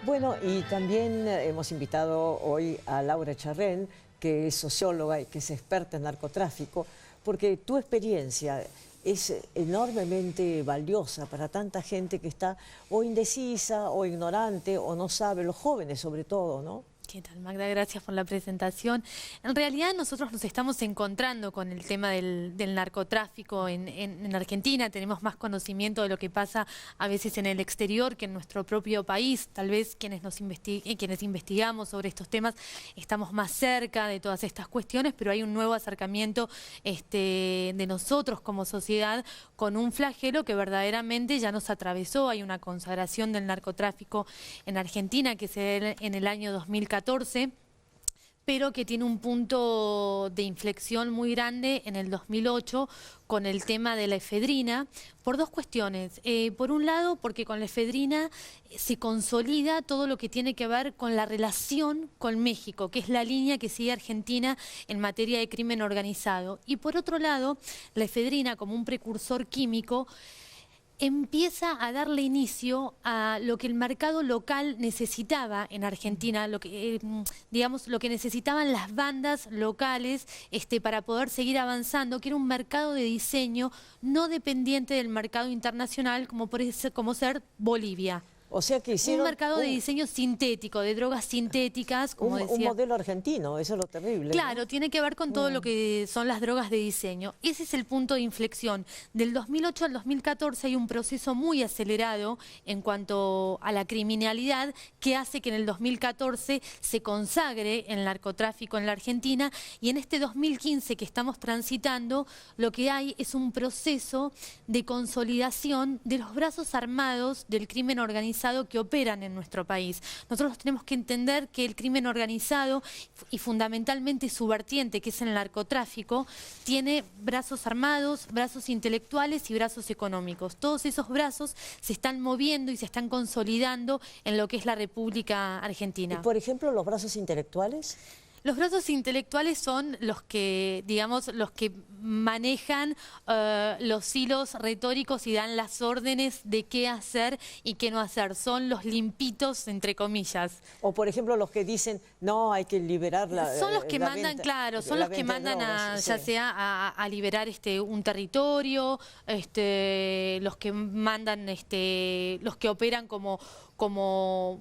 Bueno, y también hemos invitado hoy a Laura Charren, que es socióloga y que es experta en narcotráfico, porque tu experiencia es enormemente valiosa para tanta gente que está o indecisa o ignorante o no sabe, los jóvenes sobre todo, ¿no? ¿Qué tal, Magda? Gracias por la presentación. En realidad nosotros nos estamos encontrando con el tema del narcotráfico en Argentina. Tenemos más conocimiento de lo que pasa a veces en el exterior que en nuestro propio país. Tal vez quienes investigamos sobre estos temas estamos más cerca de todas estas cuestiones, pero hay un nuevo acercamiento de nosotros como sociedad con un flagelo que verdaderamente ya nos atravesó. Hay una consagración del narcotráfico en Argentina que se da en el año 2014, pero que tiene un punto de inflexión muy grande en el 2008 con el tema de la efedrina, por dos cuestiones. Por un lado, porque con la efedrina se consolida todo lo que tiene que ver con la relación con México, que es la línea que sigue Argentina en materia de crimen organizado. Y por otro lado, la efedrina, como un precursor químico, empieza a darle inicio a lo que el mercado local necesitaba en Argentina, lo que, digamos, lo que necesitaban las bandas locales para poder seguir avanzando, que era un mercado de diseño no dependiente del mercado internacional, como ser Bolivia. O sea que hicieron un mercado de diseño sintético, de drogas sintéticas, como decía. Un modelo argentino, eso es lo terrible. Claro, ¿no? tiene que ver con todo lo que son las drogas de diseño. Ese es el punto de inflexión. Del 2008 al 2014 hay un proceso muy acelerado en cuanto a la criminalidad que hace que en el 2014 se consagre el narcotráfico en la Argentina, y en este 2015 que estamos transitando, lo que hay es un proceso de consolidación de los brazos armados del crimen organizado que operan en nuestro país. Nosotros tenemos que entender que el crimen organizado, y fundamentalmente su vertiente, que es el narcotráfico, tiene brazos armados, brazos intelectuales y brazos económicos. Todos esos brazos se están moviendo y se están consolidando en lo que es la República Argentina. ¿Y, por ejemplo, los brazos intelectuales? Los brazos intelectuales son los que, digamos, los que manejan los hilos retóricos y dan las órdenes de qué hacer y qué no hacer. Son los limpitos, entre comillas. O, por ejemplo, los que dicen, no, hay que liberar la Son los que la mandan, venta, claro, son los que mandan drogas, ya sea a liberar un territorio, los que mandan, los que operan como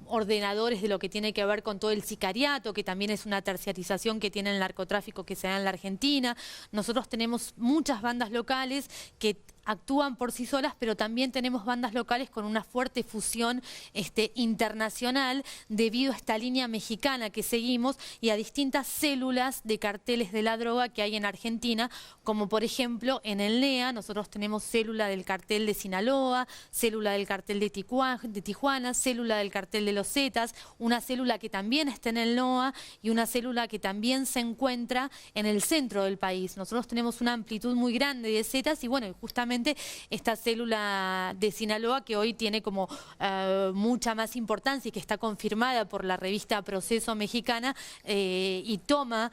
ordenadores de lo que tiene que ver con todo el sicariato, que también es una terciarización que tiene el narcotráfico que se da en la Argentina. Nosotros tenemos muchas bandas locales que actúan por sí solas, pero también tenemos bandas locales con una fuerte fusión internacional debido a esta línea mexicana que seguimos y a distintas células de carteles de la droga que hay en Argentina, como por ejemplo en el NEA nosotros tenemos célula del cartel de Sinaloa, célula del cartel de Tijuana, célula del cartel de los Zetas, una célula que también está en el NOA y una célula que también se encuentra en el centro del país. Nosotros tenemos una amplitud muy grande de Zetas y bueno, justamente esta célula de Sinaloa, que hoy tiene como mucha más importancia y que está confirmada por la revista Proceso mexicana, y toma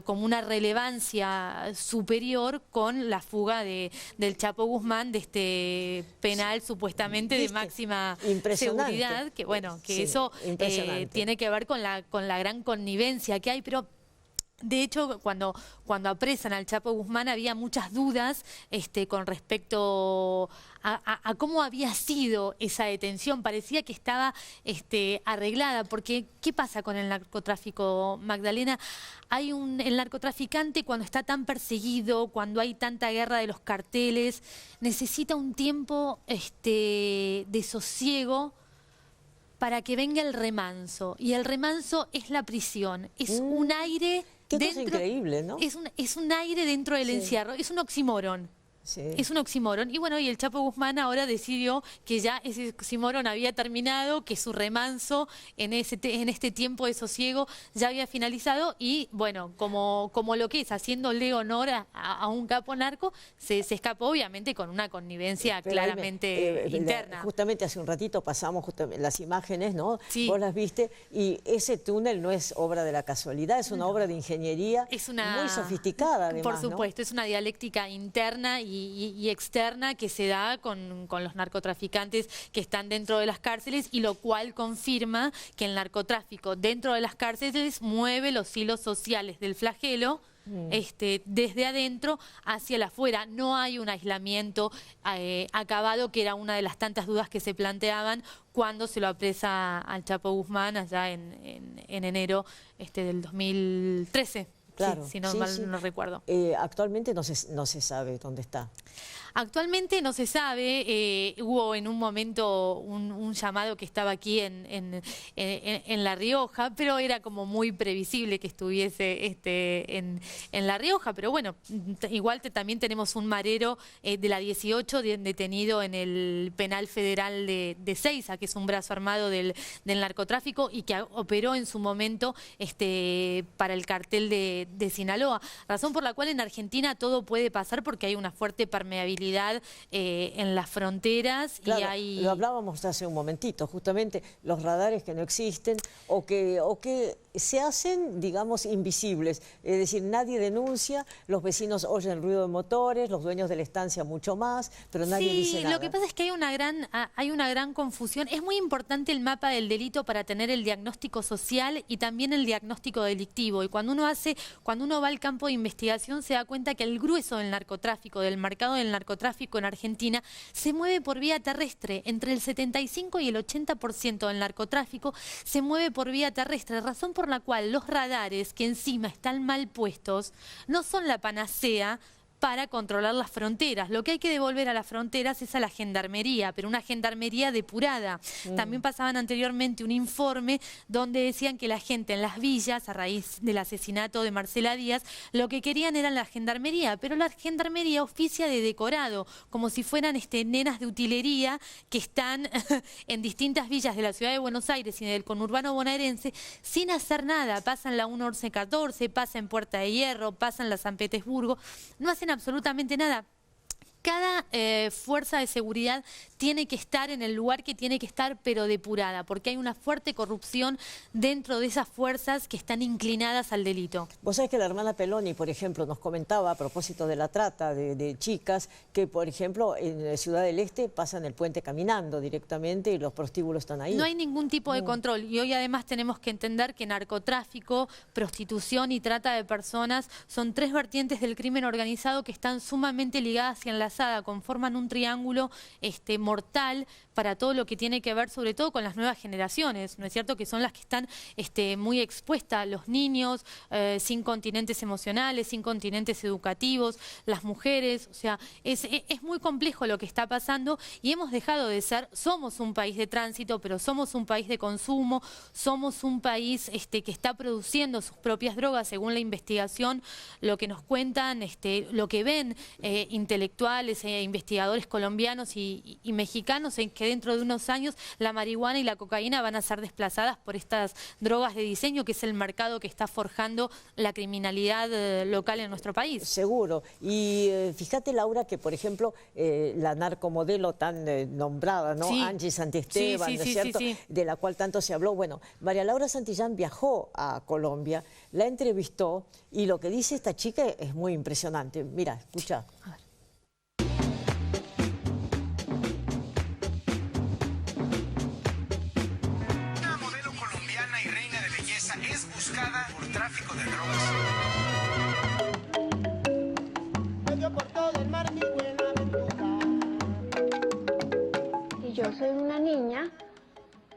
como una relevancia superior con la fuga del Chapo Guzmán de este penal supuestamente de máxima seguridad, que bueno, que sí, eso tiene que ver con la gran connivencia que hay, pero de hecho, cuando apresan al Chapo Guzmán había muchas dudas con respecto a cómo había sido esa detención. Parecía que estaba arreglada, porque ¿qué pasa con el narcotráfico, Magdalena? El narcotraficante, cuando está tan perseguido, cuando hay tanta guerra de los carteles, necesita un tiempo de sosiego para que venga el remanso. Y el remanso es la prisión, es un aire... Qué cosa increíble, ¿no? Es un aire dentro del encierro, es un oxímoron. Sí. Es un oxímoron. Y bueno, y el Chapo Guzmán ahora decidió que ya ese oxímoron había terminado, que su remanso en este tiempo de sosiego ya había finalizado y bueno, como lo que es, haciéndole honor a un capo narco, se escapó obviamente con una connivencia claramente interna. Justamente hace un ratito pasamos las imágenes, ¿no? Sí. Vos las viste y ese túnel no es obra de la casualidad, es una obra de ingeniería muy sofisticada además, por supuesto, ¿no? Es una dialéctica interna y y externa que se da con los narcotraficantes que están dentro de las cárceles, y lo cual confirma que el narcotráfico dentro de las cárceles mueve los hilos sociales del flagelo desde adentro hacia el afuera. No hay un aislamiento acabado, que era una de las tantas dudas que se planteaban cuando se lo apresa al Chapo Guzmán allá en enero del 2013. Claro, si no no recuerdo. Actualmente no se sabe dónde está. Actualmente no se sabe. Hubo en un momento un llamado que estaba aquí en La Rioja, pero era como muy previsible que estuviese en La Rioja. Pero bueno, igual también tenemos un marero de la 18 detenido en el penal federal de Seiza, que es un brazo armado del narcotráfico y que operó en su momento para el cartel de Sinaloa. Razón por la cual en Argentina todo puede pasar, porque hay una fuerte permeabilidad en las fronteras. Claro, y hay... Lo hablábamos hace un momentito, justamente los radares que no existen o que se hacen, digamos, invisibles. Es decir, nadie denuncia, los vecinos oyen el ruido de motores, los dueños de la estancia mucho más, pero nadie dice nada. Lo que pasa es que hay una gran confusión. Es muy importante el mapa del delito para tener el diagnóstico social y también el diagnóstico delictivo. Y cuando uno va al campo de investigación, se da cuenta que el grueso del narcotráfico, del mercado del narcotráfico en Argentina, se mueve por vía terrestre. Entre el 75 y el 80% del narcotráfico se mueve por vía terrestre, razón por la cual los radares, que encima están mal puestos, no son la panacea para controlar las fronteras. Lo que hay que devolver a las fronteras es a la gendarmería, pero una gendarmería depurada. También pasaban anteriormente un informe donde decían que la gente en las villas, a raíz del asesinato de Marcela Díaz, lo que querían era la gendarmería, pero la gendarmería oficia de decorado, como si fueran nenas de utilería que están en distintas villas de la ciudad de Buenos Aires y del conurbano bonaerense sin hacer nada. Pasan la 1114, pasan Puerta de Hierro, pasan la San Petersburgo, no hacen absolutamente nada. Cada fuerza de seguridad tiene que estar en el lugar que tiene que estar, pero depurada, porque hay una fuerte corrupción dentro de esas fuerzas que están inclinadas al delito. Vos sabés que la hermana Peloni, por ejemplo, nos comentaba a propósito de la trata de chicas, que por ejemplo en Ciudad del Este pasan el puente caminando directamente y los prostíbulos están ahí. No hay ningún tipo de control, y hoy además tenemos que entender que narcotráfico, prostitución y trata de personas son tres vertientes del crimen organizado que están sumamente ligadas y enlazadas, conforman un triángulo mortal para todo lo que tiene que ver sobre todo con las nuevas generaciones, ¿no es cierto? Que son las que están muy expuestas, los niños sin continentes emocionales, sin continentes educativos, las mujeres. O sea, es muy complejo lo que está pasando, y hemos dejado de ser, somos un país de tránsito, pero somos un país de consumo, somos un país que está produciendo sus propias drogas, según la investigación, lo que nos cuentan, lo que ven intelectuales, investigadores colombianos y mexicanos, en que dentro de unos años la marihuana y la cocaína van a ser desplazadas por estas drogas de diseño, que es el mercado que está forjando la criminalidad local en nuestro país. Seguro. Y fíjate, Laura, que por ejemplo la narcomodelo tan nombrada, ¿no? Sí. Angie Santisteban, ¿no es cierto? Sí. De la cual tanto se habló. Bueno, María Laura Santillán viajó a Colombia, la entrevistó, y lo que dice esta chica es muy impresionante. Mira, escucha. A ver. Es buscada por tráfico de drogas. Y yo soy una niña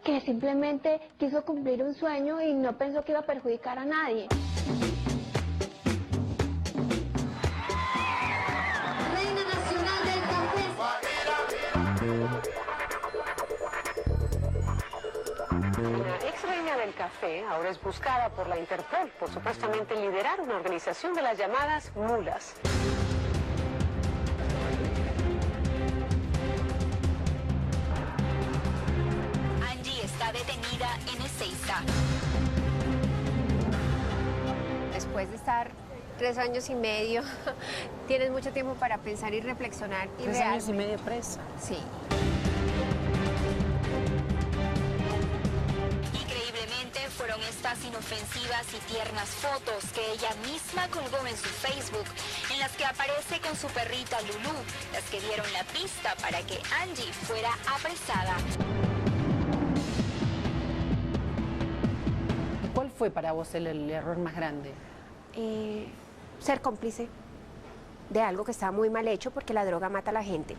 que simplemente quiso cumplir un sueño y no pensó que iba a perjudicar a nadie. Reina Nacional del Café. La ex reina del café ahora es buscada por la Interpol por supuestamente liderar una organización de las llamadas mulas. Angie está detenida en Ezeiza. Después de estar 3 años y medio, tienes mucho tiempo para pensar y reflexionar. Y 3 años y medio presa. Sí. Fueron estas inofensivas y tiernas fotos que ella misma colgó en su Facebook, en las que aparece con su perrita Lulú, las que dieron la pista para que Angie fuera apresada. ¿Cuál fue para vos el error más grande? Ser cómplice de algo que estaba muy mal hecho, porque la droga mata a la gente.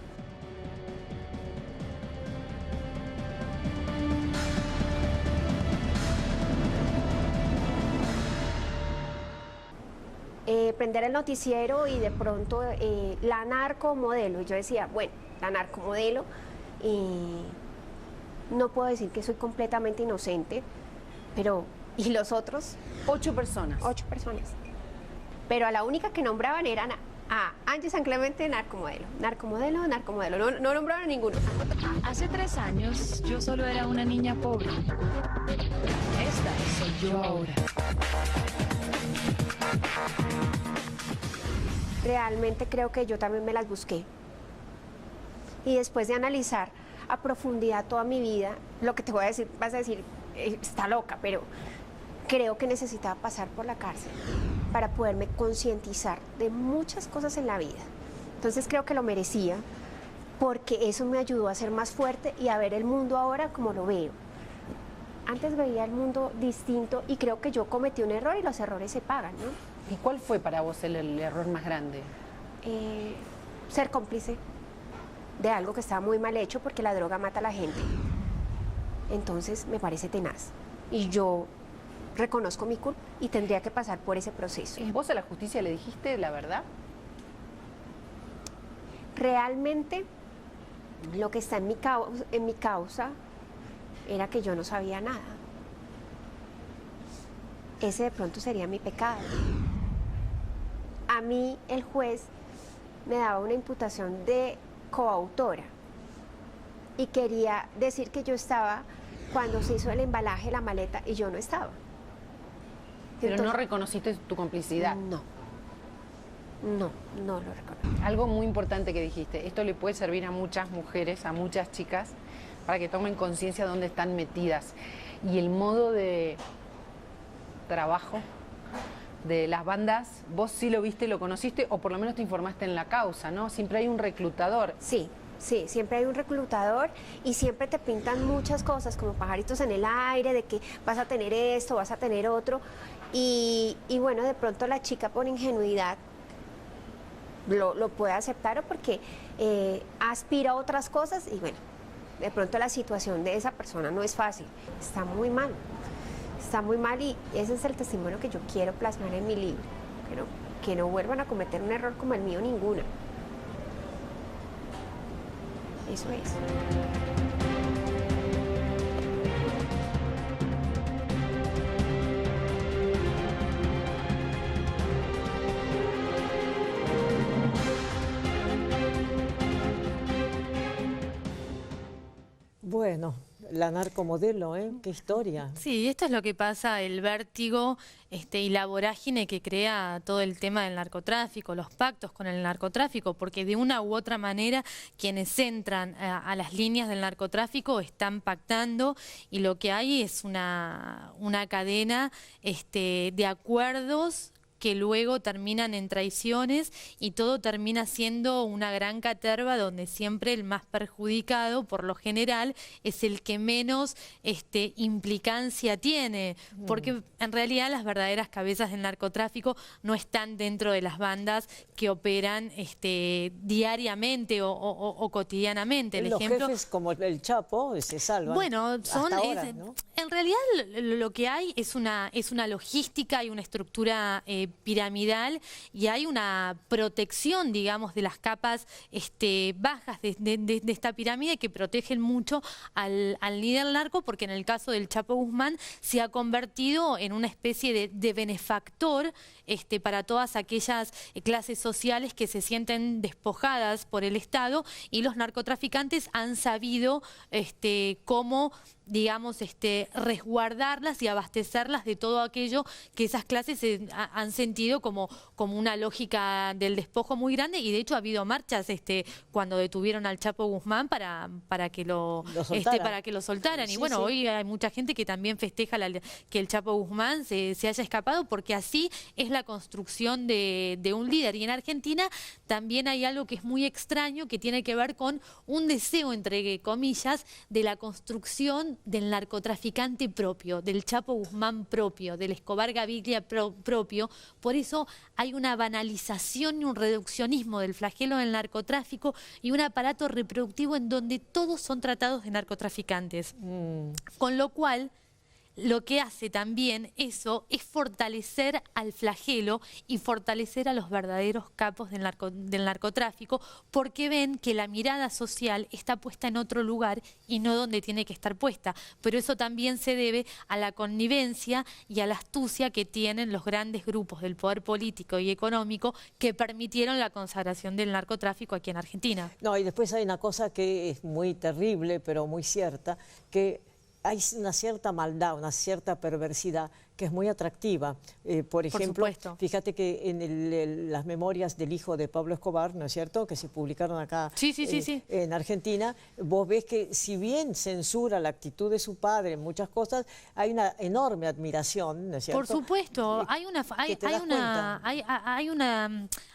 Prender el noticiero y de pronto la narcomodelo. Y yo decía, bueno, la narcomodelo, no puedo decir que soy completamente inocente, pero ¿y los otros? 8 personas. 8 personas. Pero a la única que nombraban eran a Angie San Clemente, narcomodelo. Narcomodelo, narcomodelo. No nombraron a ninguno. Hace 3 años yo solo era una niña pobre. Esta soy yo ahora. Realmente creo que yo también me las busqué. Y después de analizar a profundidad toda mi vida, lo que te voy a decir, vas a decir, está loca, pero creo que necesitaba pasar por la cárcel para poderme concientizar de muchas cosas en la vida. Entonces creo que lo merecía, porque eso me ayudó a ser más fuerte y a ver el mundo ahora como lo veo. Antes veía el mundo distinto y creo que yo cometí un error y los errores se pagan, ¿no? ¿Y cuál fue para vos el error más grande? Ser cómplice de algo que estaba muy mal hecho, porque la droga mata a la gente. Entonces me parece tenaz. Y yo reconozco mi culpa y tendría que pasar por ese proceso. ¿Vos a la justicia le dijiste la verdad? Realmente lo que está en mi causa era que yo no sabía nada. Ese de pronto sería mi pecado. A mí el juez me daba una imputación de coautora y quería decir que yo estaba cuando se hizo el embalaje, la maleta, y yo no estaba. Pero Entonces, no reconociste tu complicidad. No lo reconozco. Algo muy importante que dijiste, esto le puede servir a muchas mujeres, a muchas chicas, para que tomen conciencia de dónde están metidas. Y el modo de trabajo de las bandas, vos sí lo viste, lo conociste, o por lo menos te informaste en la causa, ¿no? Siempre hay un reclutador. Sí, siempre hay un reclutador y siempre te pintan muchas cosas como pajaritos en el aire, de que vas a tener esto, vas a tener otro. Y bueno, de pronto la chica por ingenuidad lo puede aceptar, o porque aspira a otras cosas y bueno, de pronto la situación de esa persona no es fácil, está muy mal. Está muy mal y ese es el testimonio que yo quiero plasmar en mi libro. Que no vuelvan a cometer un error como el mío ninguna. Eso es. Bueno, la narcomodelo, ¿eh? Qué historia. Sí, esto es lo que pasa, el vértigo y la vorágine que crea todo el tema del narcotráfico, los pactos con el narcotráfico, porque de una u otra manera quienes entran a las líneas del narcotráfico están pactando, y lo que hay es una cadena de acuerdos que luego terminan en traiciones, y todo termina siendo una gran caterva donde siempre el más perjudicado, por lo general, es el que menos implicancia tiene, porque en realidad las verdaderas cabezas del narcotráfico no están dentro de las bandas que operan diariamente o cotidianamente. Los jefes como el Chapo se salvan. Bueno, ahora, ¿no? En realidad lo que hay es una logística y una estructura piramidal, y hay una protección, digamos, de las capas bajas de esta pirámide, que protegen mucho al líder narco, porque en el caso del Chapo Guzmán se ha convertido en una especie de benefactor para todas aquellas clases sociales que se sienten despojadas por el Estado, y los narcotraficantes han sabido cómo digamos, resguardarlas y abastecerlas de todo aquello que esas clases han sentido como una lógica del despojo muy grande, y de hecho ha habido marchas cuando detuvieron al Chapo Guzmán para que lo soltaran. Y bueno, hoy hay mucha gente que también festeja que el Chapo Guzmán se haya escapado, porque así es la construcción de un líder. Y en Argentina también hay algo que es muy extraño, que tiene que ver con un deseo, entre comillas, de la construcción del narcotraficante propio, del Chapo Guzmán propio, del Escobar Gaviria propio. Por eso hay una banalización y un reduccionismo del flagelo del narcotráfico y un aparato reproductivo en donde todos son tratados de narcotraficantes. Con lo cual, lo que hace también eso es fortalecer al flagelo y fortalecer a los verdaderos capos del narcotráfico, porque ven que la mirada social está puesta en otro lugar y no donde tiene que estar puesta. Pero eso también se debe a la connivencia y a la astucia que tienen los grandes grupos del poder político y económico que permitieron la consagración del narcotráfico aquí en Argentina. No, y después hay una cosa que es muy terrible, pero muy cierta, que hay una cierta maldad, una cierta perversidad que es muy atractiva. Por ejemplo, fíjate que en las memorias del hijo de Pablo Escobar, ¿no es cierto?, que se publicaron acá en Argentina, vos ves que si bien censura la actitud de su padre en muchas cosas, hay una enorme admiración, ¿no es cierto? Por supuesto,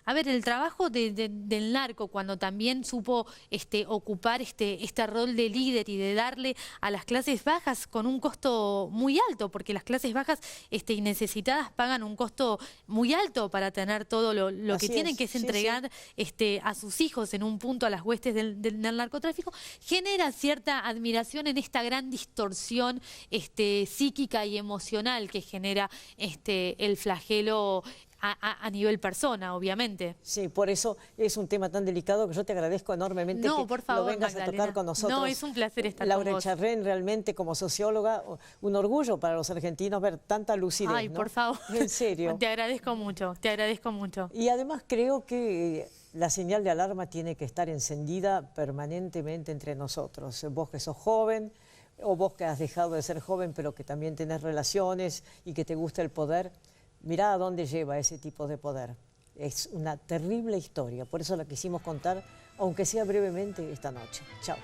a ver, el trabajo del narco, cuando también supo ocupar este rol de líder y de darle a las clases bajas con un costo muy alto, porque las clases bajas y necesitadas pagan un costo muy alto para tener todo lo que tienen, que es entregar a sus hijos en un punto a las huestes del narcotráfico, genera cierta admiración en esta gran distorsión psíquica y emocional que genera el flagelo a nivel persona, obviamente. Sí, por eso es un tema tan delicado que yo te agradezco enormemente por favor, lo vengas Magdalena, a tocar con nosotros. No, es un placer estar Laura con vos. Echarren, realmente como socióloga, un orgullo para los argentinos ver tanta lucidez. Ay, por favor. En serio. Te agradezco mucho, te agradezco mucho. Y además creo que la señal de alarma tiene que estar encendida permanentemente entre nosotros. Vos que sos joven, o vos que has dejado de ser joven, pero que también tenés relaciones y que te gusta el poder, mirá a dónde lleva ese tipo de poder. Es una terrible historia, por eso la quisimos contar, aunque sea brevemente, esta noche. Chao.